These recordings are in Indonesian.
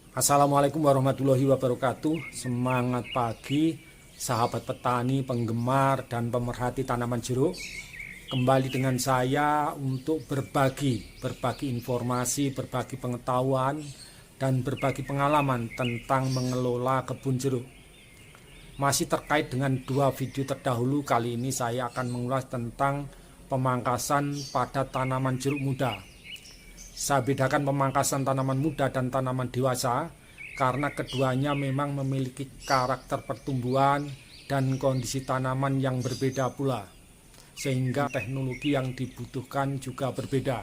Assalamualaikum warahmatullahi wabarakatuh. Semangat pagi sahabat petani, penggemar dan pemerhati tanaman jeruk. Kembali dengan saya untuk berbagi informasi, berbagi pengetahuan dan berbagi pengalaman tentang mengelola kebun jeruk. Masih terkait dengan dua video terdahulu, kali ini saya akan mengulas tentang pemangkasan pada tanaman jeruk muda. Saya bedakan pemangkasan tanaman muda dan tanaman dewasa karena keduanya memang memiliki karakter pertumbuhan dan kondisi tanaman yang berbeda pula, sehingga teknologi yang dibutuhkan juga berbeda.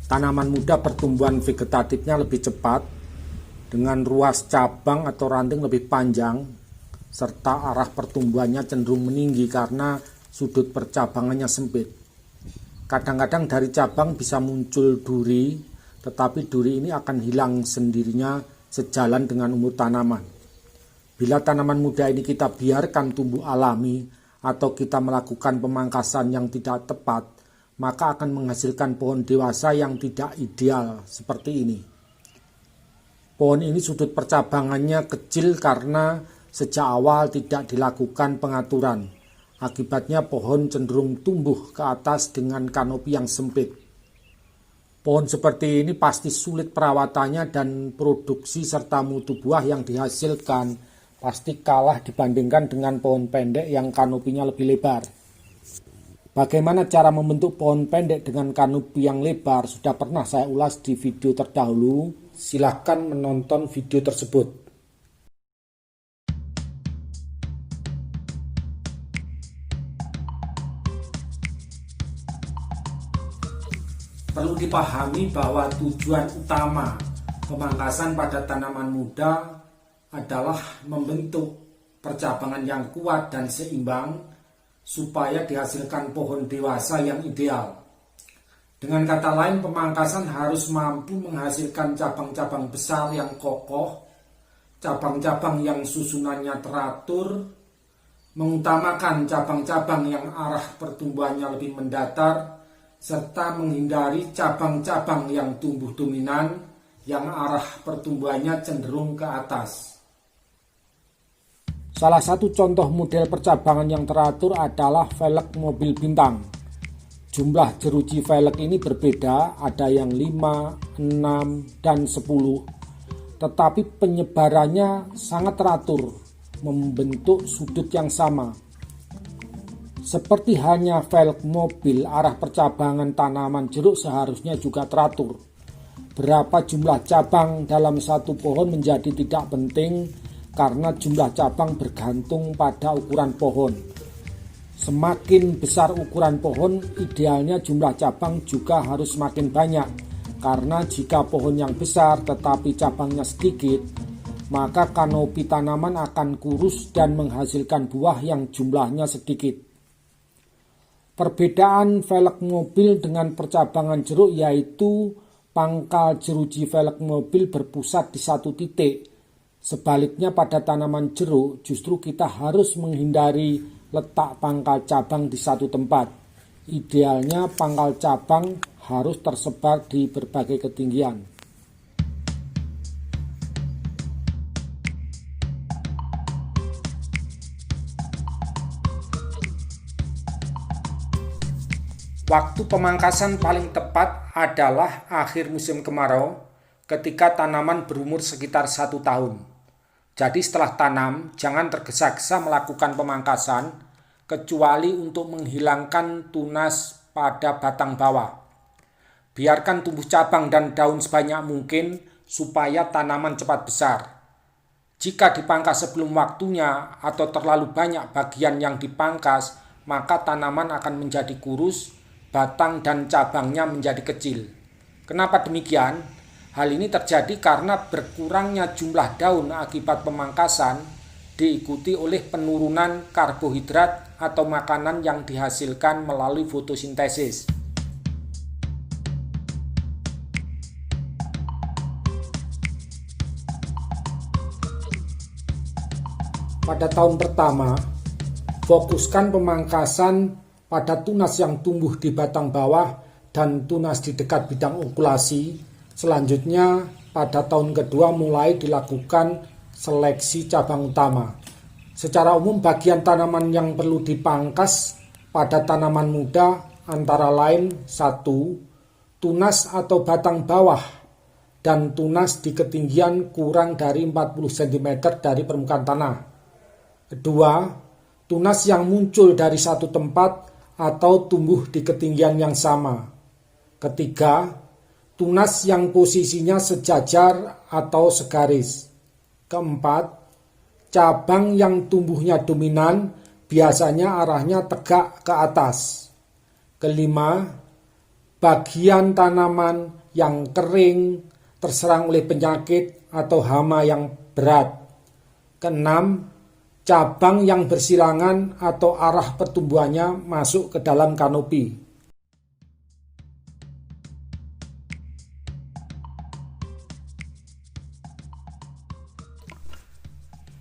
Tanaman muda pertumbuhan vegetatifnya lebih cepat, dengan ruas cabang atau ranting lebih panjang, serta arah pertumbuhannya cenderung meninggi karena sudut percabangannya sempit. Kadang-kadang dari cabang bisa muncul duri, tetapi duri ini akan hilang sendirinya sejalan dengan umur tanaman. Bila tanaman muda ini kita biarkan tumbuh alami atau kita melakukan pemangkasan yang tidak tepat, maka akan menghasilkan pohon dewasa yang tidak ideal seperti ini. Pohon ini sudut percabangannya kecil karena sejak awal tidak dilakukan pengaturan. Akibatnya pohon cenderung tumbuh ke atas dengan kanopi yang sempit. Pohon seperti ini pasti sulit perawatannya dan produksi serta mutu buah yang dihasilkan pasti kalah dibandingkan dengan pohon pendek yang kanopinya lebih lebar. Bagaimana cara membentuk pohon pendek dengan kanopi yang lebar sudah pernah saya ulas di video terdahulu. Silahkan menonton video tersebut. Perlu dipahami bahwa tujuan utama pemangkasan pada tanaman muda adalah membentuk percabangan yang kuat dan seimbang supaya dihasilkan pohon dewasa yang ideal. Dengan kata lain, pemangkasan harus mampu menghasilkan cabang-cabang besar yang kokoh, cabang-cabang yang susunannya teratur, mengutamakan cabang-cabang yang arah pertumbuhannya lebih mendatar, serta menghindari cabang-cabang yang tumbuh dominan, yang arah pertumbuhannya cenderung ke atas. Salah satu contoh model percabangan yang teratur adalah velg mobil bintang. Jumlah jeruji velg ini berbeda, ada yang 5, 6, dan 10. Tetapi penyebarannya sangat teratur, membentuk sudut yang sama. Seperti hanya velg mobil, arah percabangan tanaman jeruk seharusnya juga teratur. Berapa jumlah cabang dalam satu pohon menjadi tidak penting karena jumlah cabang bergantung pada ukuran pohon. Semakin besar ukuran pohon, idealnya jumlah cabang juga harus semakin banyak. Karena jika pohon yang besar tetapi cabangnya sedikit, maka kanopi tanaman akan kurus dan menghasilkan buah yang jumlahnya sedikit. Perbedaan velg mobil dengan percabangan jeruk yaitu pangkal jeruji velg mobil berpusat di satu titik. Sebaliknya pada tanaman jeruk justru kita harus menghindari letak pangkal cabang di satu tempat. Idealnya pangkal cabang harus tersebar di berbagai ketinggian. Waktu pemangkasan paling tepat adalah akhir musim kemarau ketika tanaman berumur sekitar 1 tahun. Jadi setelah tanam, jangan tergesa-gesa melakukan pemangkasan, kecuali untuk menghilangkan tunas pada batang bawah. Biarkan tumbuh cabang dan daun sebanyak mungkin supaya tanaman cepat besar. Jika dipangkas sebelum waktunya atau terlalu banyak bagian yang dipangkas, maka tanaman akan menjadi kurus, batang dan cabangnya menjadi kecil. Kenapa demikian? Hal ini terjadi karena berkurangnya jumlah daun akibat pemangkasan diikuti oleh penurunan karbohidrat atau makanan yang dihasilkan melalui fotosintesis. Pada tahun pertama, fokuskan pemangkasan pada tunas yang tumbuh di batang bawah dan tunas di dekat bidang okulasi. Selanjutnya, pada tahun kedua mulai dilakukan seleksi cabang utama. Secara umum, bagian tanaman yang perlu dipangkas pada tanaman muda antara lain: 1. Tunas atau batang bawah dan tunas di ketinggian kurang dari 40 cm dari permukaan tanah. 2. Tunas yang muncul dari satu tempat atau tumbuh di ketinggian yang sama. 3. Tunas yang posisinya sejajar atau segaris. 4. Cabang yang tumbuhnya dominan, biasanya arahnya tegak ke atas. 5. Bagian tanaman yang kering, terserang oleh penyakit atau hama yang berat. 6. Cabang yang bersilangan atau arah pertumbuhannya masuk ke dalam kanopi.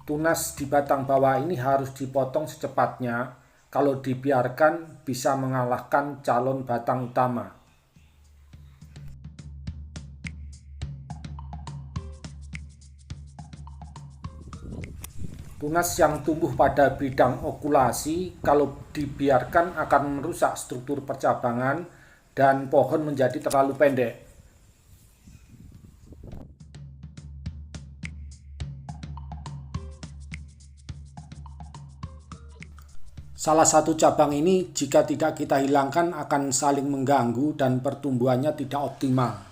Tunas di batang bawah ini harus dipotong secepatnya. Kalau dibiarkan bisa mengalahkan calon batang utama. Tunas yang tumbuh pada bidang okulasi kalau dibiarkan akan merusak struktur percabangan dan pohon menjadi terlalu pendek. Salah satu cabang ini jika tidak kita hilangkan akan saling mengganggu dan pertumbuhannya tidak optimal.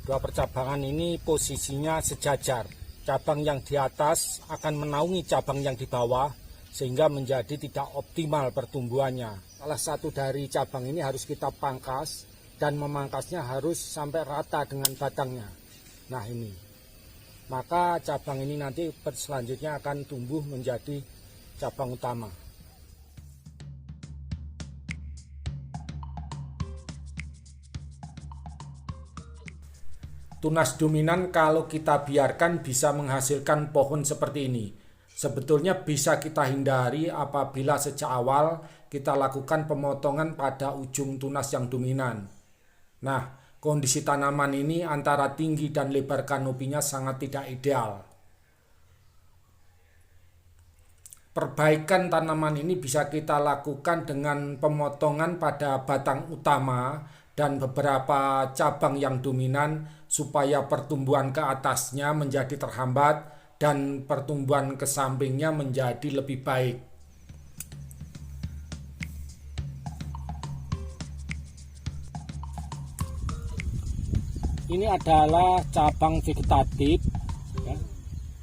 Dua percabangan ini posisinya sejajar. Cabang yang di atas akan menaungi cabang yang di bawah sehingga menjadi tidak optimal pertumbuhannya. Salah satu dari cabang ini harus kita pangkas dan memangkasnya harus sampai rata dengan batangnya. Nah ini. Maka cabang ini nanti selanjutnya akan tumbuh menjadi cabang utama. Tunas dominan kalau kita biarkan bisa menghasilkan pohon seperti ini. Sebetulnya bisa kita hindari apabila sejak awal kita lakukan pemotongan pada ujung tunas yang dominan. Nah, kondisi tanaman ini antara tinggi dan lebar kanopinya sangat tidak ideal. Perbaikan tanaman ini bisa kita lakukan dengan pemotongan pada batang utama dan beberapa cabang yang dominan supaya pertumbuhan ke atasnya menjadi terhambat dan pertumbuhan ke sampingnya menjadi lebih baik. Ini adalah cabang vegetatif, ya.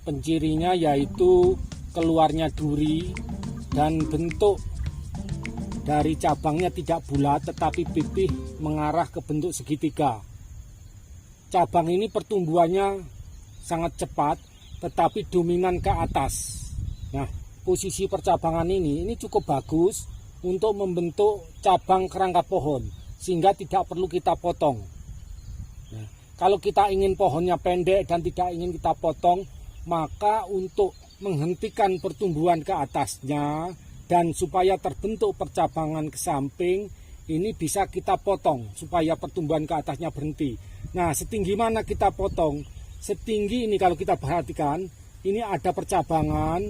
Pencirinya yaitu keluarnya duri dan bentuk dari cabangnya tidak bulat tetapi pipih mengarah ke bentuk segitiga. Cabang ini pertumbuhannya sangat cepat tetapi dominan ke atas. Nah, posisi percabangan ini cukup bagus untuk membentuk cabang kerangka pohon sehingga tidak perlu kita potong. Nah, kalau kita ingin pohonnya pendek dan tidak ingin kita potong, maka untuk menghentikan pertumbuhan ke atasnya dan supaya terbentuk percabangan ke samping, ini bisa kita potong supaya pertumbuhan ke atasnya berhenti. Nah, setinggi mana kita potong? Setinggi ini kalau kita perhatikan, ini ada percabangan.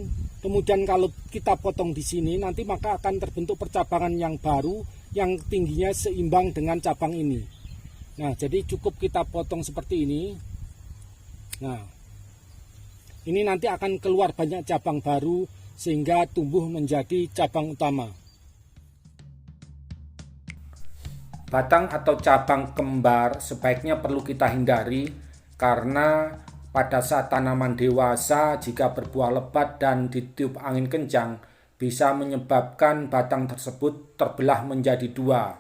Kemudian kalau kita potong di sini, nanti maka akan terbentuk percabangan yang baru yang tingginya seimbang dengan cabang ini. Nah, jadi cukup kita potong seperti ini. Nah, ini nanti akan keluar banyak cabang baru sehingga tumbuh menjadi cabang utama. Batang atau cabang kembar sebaiknya perlu kita hindari karena pada saat tanaman dewasa jika berbuah lebat dan ditiup angin kencang bisa menyebabkan batang tersebut terbelah menjadi dua.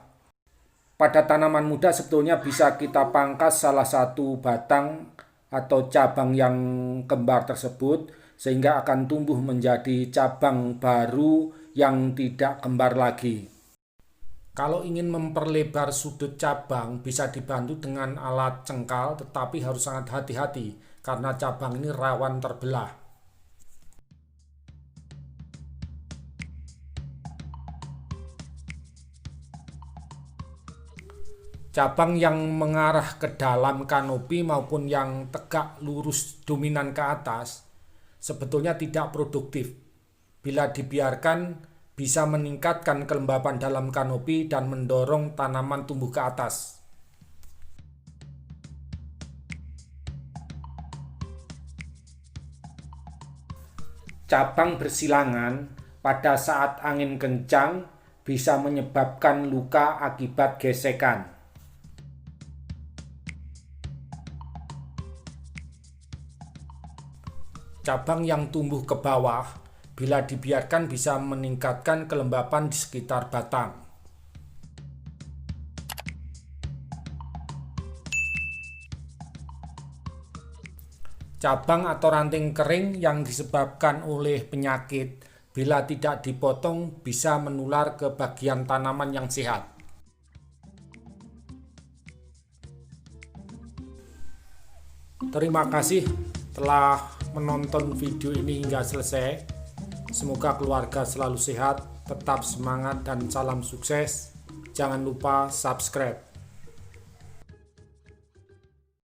Pada tanaman muda sebetulnya bisa kita pangkas salah satu batang atau cabang yang kembar tersebut sehingga akan tumbuh menjadi cabang baru yang tidak kembar lagi. Kalau ingin memperlebar sudut cabang bisa dibantu dengan alat cengkal, tetapi harus sangat hati-hati karena cabang ini rawan terbelah. Cabang yang mengarah ke dalam kanopi maupun yang tegak lurus dominan ke atas sebetulnya tidak produktif. Bila dibiarkan, bisa meningkatkan kelembapan dalam kanopi dan mendorong tanaman tumbuh ke atas. Cabang bersilangan pada saat angin kencang bisa menyebabkan luka akibat gesekan. Cabang yang tumbuh ke bawah, bila dibiarkan bisa meningkatkan kelembapan di sekitar batang. Cabang atau ranting kering yang disebabkan oleh penyakit, bila tidak dipotong bisa menular ke bagian tanaman yang sehat. Terima kasih telah menonton video ini hingga selesai. Semoga keluarga selalu sehat, tetap semangat dan salam sukses. Jangan lupa subscribe.